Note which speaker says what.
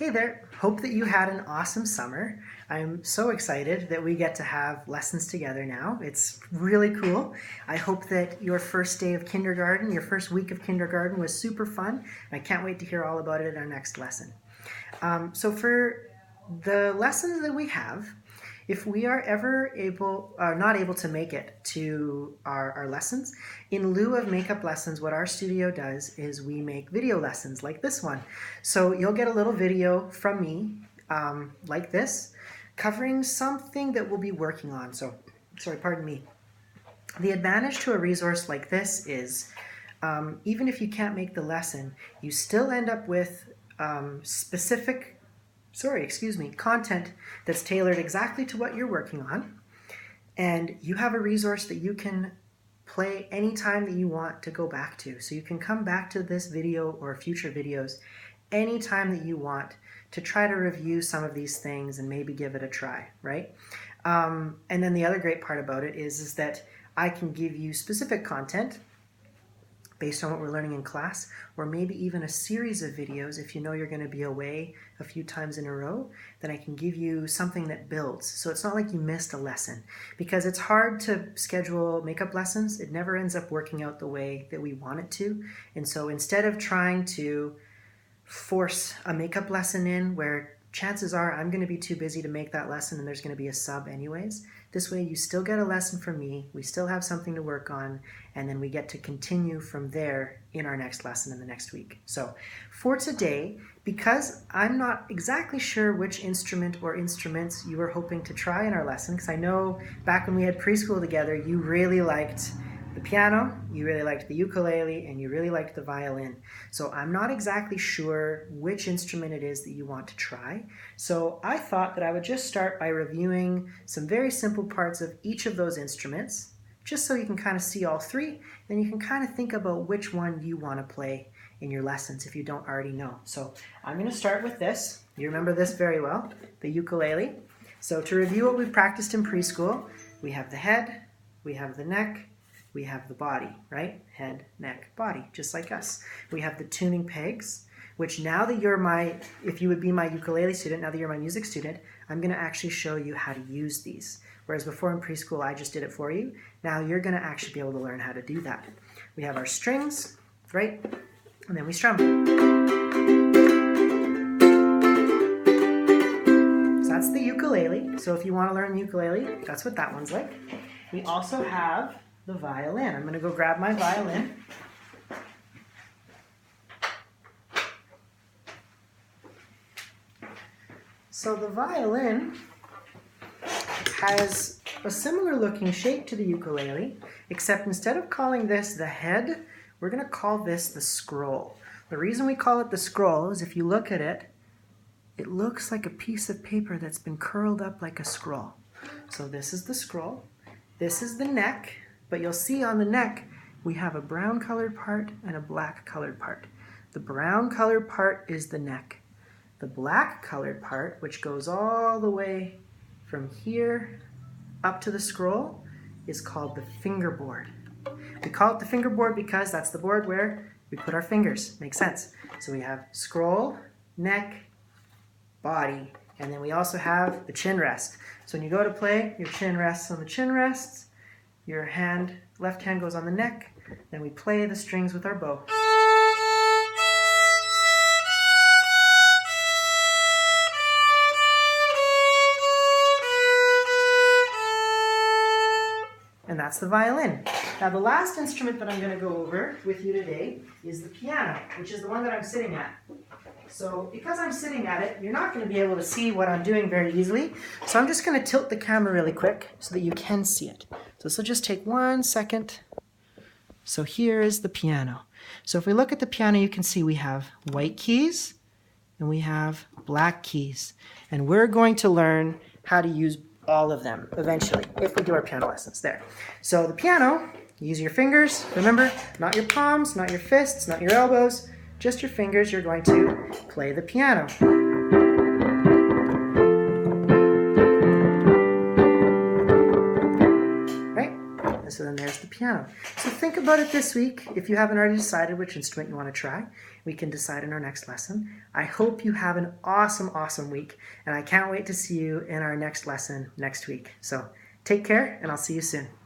Speaker 1: Hey there, hope that you had an awesome summer. I'm so excited that we get to have lessons together now. It's really cool. I hope that your first day of kindergarten, your first week of kindergarten was super fun. And I can't wait to hear all about it in our next lesson. So for the lessons that we have, if we are ever not able to make it to our lessons, in lieu of makeup lessons, what our studio does is we make video lessons like this one. So you'll get a little video from me like this, covering something that we'll be working on. So, sorry, pardon me. The advantage to a resource like this is even if you can't make the lesson, you still end up with content that's tailored exactly to what you're working on, and you have a resource that you can play anytime that you want to go back to. So you can come back to this video or future videos anytime that you want to try to review some of these things and maybe give it a try, right? And then the other great part about it is that I can give you specific content based on what we're learning in class, or maybe even a series of videos. If you know you're going to be away a few times in a row, then I can give you something that builds. So it's not like you missed a lesson, because it's hard to schedule makeup lessons. It never ends up working out the way that we want it to. And so instead of trying to force a makeup lesson in where chances are I'm going to be too busy to make that lesson and there's going to be a sub anyways, this way you still get a lesson from me, we still have something to work on, and then we get to continue from there in our next lesson in the next week. So for today, because I'm not exactly sure which instrument or instruments you were hoping to try in our lesson, because I know back when we had preschool together, you really liked the piano, you really liked the ukulele, and you really liked the violin. So I'm not exactly sure which instrument it is that you want to try. So I thought that I would just start by reviewing some very simple parts of each of those instruments, just so you can kind of see all three, then you can kind of think about which one you want to play in your lessons if you don't already know. So I'm going to start with this. You remember this very well, the ukulele. So to review what we practiced in preschool, we have the head, we have the neck, we have the body, right? Head, neck, body, just like us. We have the tuning pegs, which now that you're if you would be my ukulele student, now that you're my music student, I'm going to actually show you how to use these. Whereas before in preschool, I just did it for you. Now you're going to actually be able to learn how to do that. We have our strings, right? And then we strum. So that's the ukulele. So if you want to learn ukulele, that's what that one's like. We also have the violin. I'm going to go grab my violin. So the violin has a similar looking shape to the ukulele, except instead of calling this the head, we're going to call this the scroll. The reason we call it the scroll is if you look at it, it looks like a piece of paper that's been curled up like a scroll. So this is the scroll. This is the neck. But you'll see on the neck, we have a brown colored part and a black colored part. The brown colored part is the neck. The black colored part, which goes all the way from here up to the scroll, is called the fingerboard. We call it the fingerboard because that's the board where we put our fingers. Makes sense. So we have scroll, neck, body, and then we also have the chin rest. So when you go to play, your chin rests on the chin rests. Your left hand goes on the neck, then we play the strings with our bow. And that's the violin. Now the last instrument that I'm going to go over with you today is the piano, which is the one that I'm sitting at. So because I'm sitting at it, you're not going to be able to see what I'm doing very easily. So I'm just going to tilt the camera really quick so that you can see it. So this will just take 1 second. So here is the piano. So if we look at the piano, you can see we have white keys and we have black keys. And we're going to learn how to use all of them eventually if we do our piano lessons there. So the piano, use your fingers. Remember, not your palms, not your fists, not your elbows. Just your fingers, you're going to play the piano. Right? So then there's the piano. piano. So think about it this week. If you haven't already decided which instrument you want to try, we can decide in our next lesson. I hope you have an awesome week, and I can't wait to see you in our next lesson next week. So take care, and I'll see you soon.